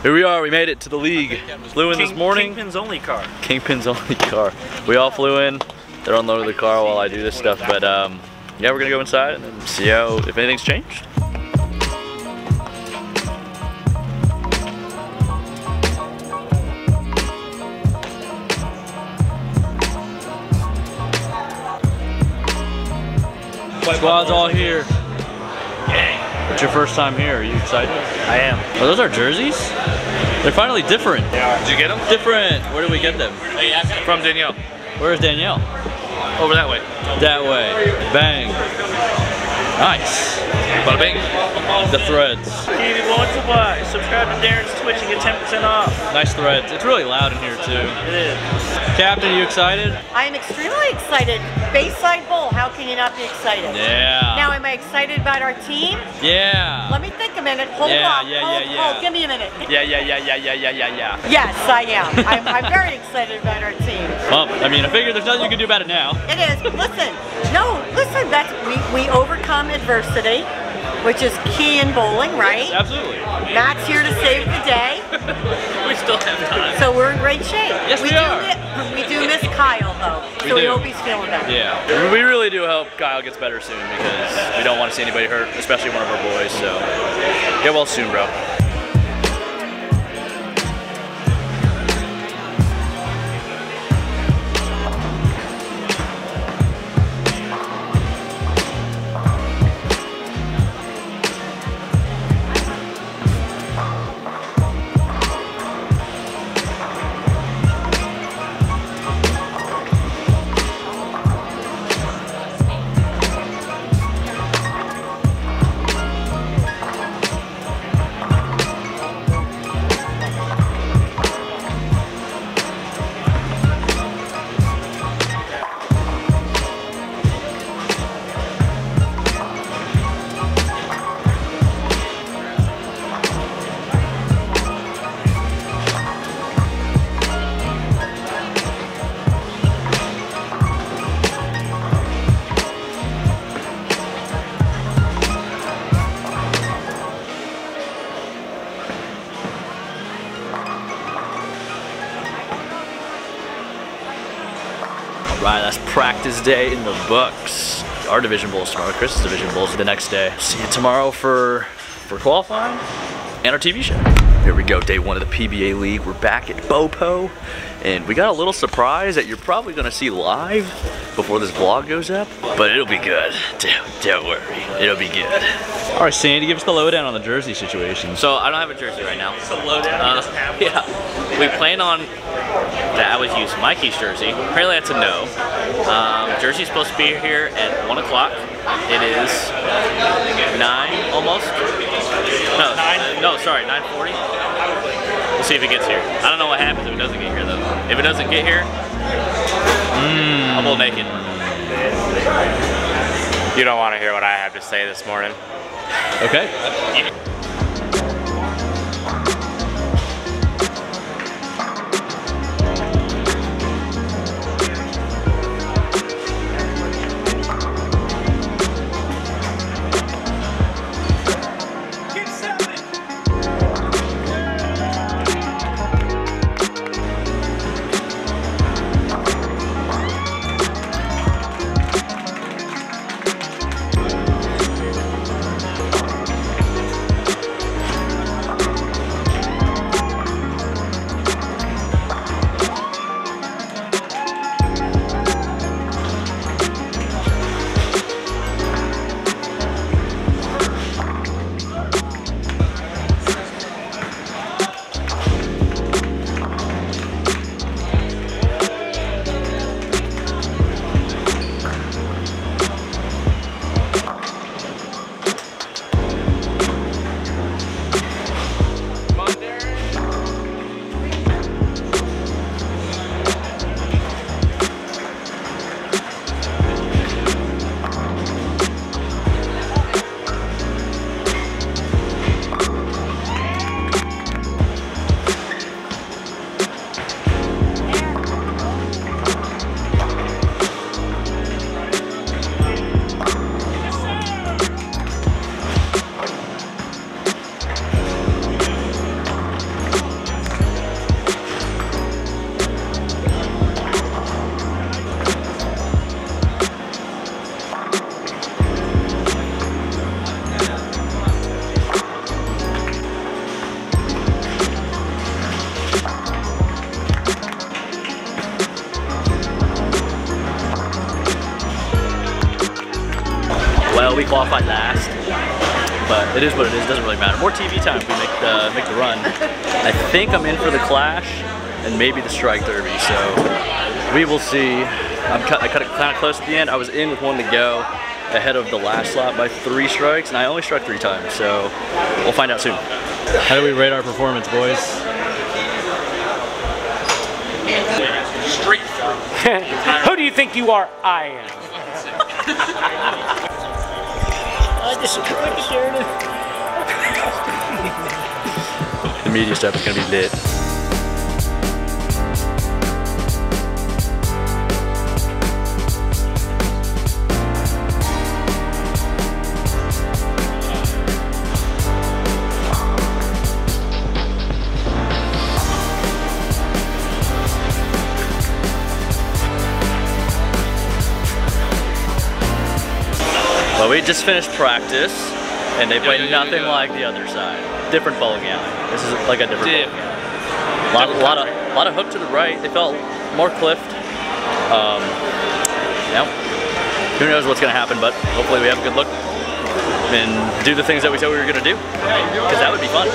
Here we are, we made it to the league. Flew in this morning. Kingpin's only car. Kingpin's only car. We all flew in. They're unloading the car while I do this stuff, but yeah, we're gonna go inside and then see if anything's changed. Squad's all here. It's your first time here. Are you excited? I am. Are those our jerseys? They're finally different. Did you get them? Different. Where did we get them? From Danielle. Where's Danielle? Over that way. That way. Bang. Nice. Bada bing. The threads. If you want to subscribe to Darren's Twitch and get 10% off. Nice threads. It's really loud in here too. It is. Captain, you excited? I am extremely excited. Bayside Bowl, how can you not be excited? Yeah. Now, am I excited about our team? Yeah. Let me think a minute. Hold Yeah, on. yeah, hold, yeah, yeah. hold. Give me a minute. Yeah. Yes, I am. I'm very excited about our team. Well, I mean, I figure there's nothing you can do about it now. It is. Listen. That's we overcome adversity, which is key in bowling, right? Yes, absolutely. Matt's here to save the day. We still have time. So we're in great shape. Yes, we are. We do miss Kyle, though. So we hope he's feeling better. Yeah. We really do hope Kyle gets better soon because we don't want to see anybody hurt, especially one of our boys. So get well soon, bro. Right, that's practice day in the books. Our division bowl is tomorrow. Chris's division bowl is the next day. See you tomorrow for qualifying and our TV show. Here we go, day one of the PBA League. We're back at Bopo, and we got a little surprise that you're probably gonna see live before this vlog goes up, but it'll be good. Don't worry, it'll be good. All right, Sandy, give us the lowdown on the jersey situation. So I don't have a jersey right now. The lowdown. Yeah. We plan on that I would use Mikey's jersey. Apparently that's a no. Jersey's supposed to be here at 1 o'clock. It is 9 almost. No, sorry, 9:40. We'll see if it gets here. I don't know what happens if it doesn't get here though. If it doesn't get here, I'll bowl naked. You don't want to hear what I have to say this morning. Okay. qualified last, but it is what it is. Doesn't really matter. More TV time if we make the run. I think I'm in for the Clash and maybe the Strike Derby, so we will see. I cut it kind of close at the end. I was in with one to go, ahead of the last slot by 3 strikes, and I only struck 3 times, so we'll find out soon. How do we rate our performance, boys? Straight through. Who do you think you are? I am. The media stuff is gonna be lit. Well, we just finished practice, and they played nothing like the other side. Different bowling alley. This is like a different bowling alley. A lot of hook to the right. They felt more cliffed. Yeah. Who knows what's going to happen, but hopefully we have a good look and do the things that we said we were going to do, because that would be fun.